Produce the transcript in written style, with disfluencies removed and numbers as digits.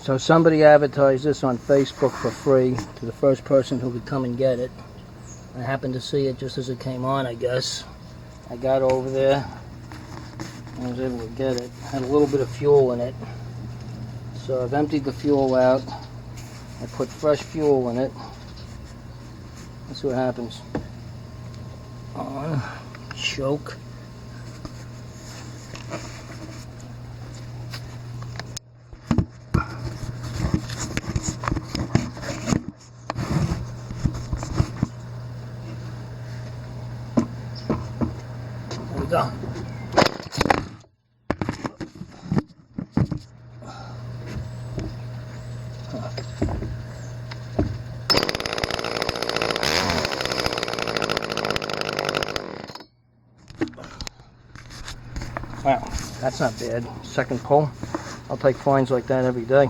So somebody advertised this on Facebook for free to the first person who could come and get it. I happened to see it just as it came on, I guess. I got over there. I was able to get it. Had a little bit of fuel in it. So I've emptied the fuel out. I put fresh fuel in it. Let's see what happens. On. Choke. There we go. Wow, that's not bad. Second pull. I'll take finds like that every day.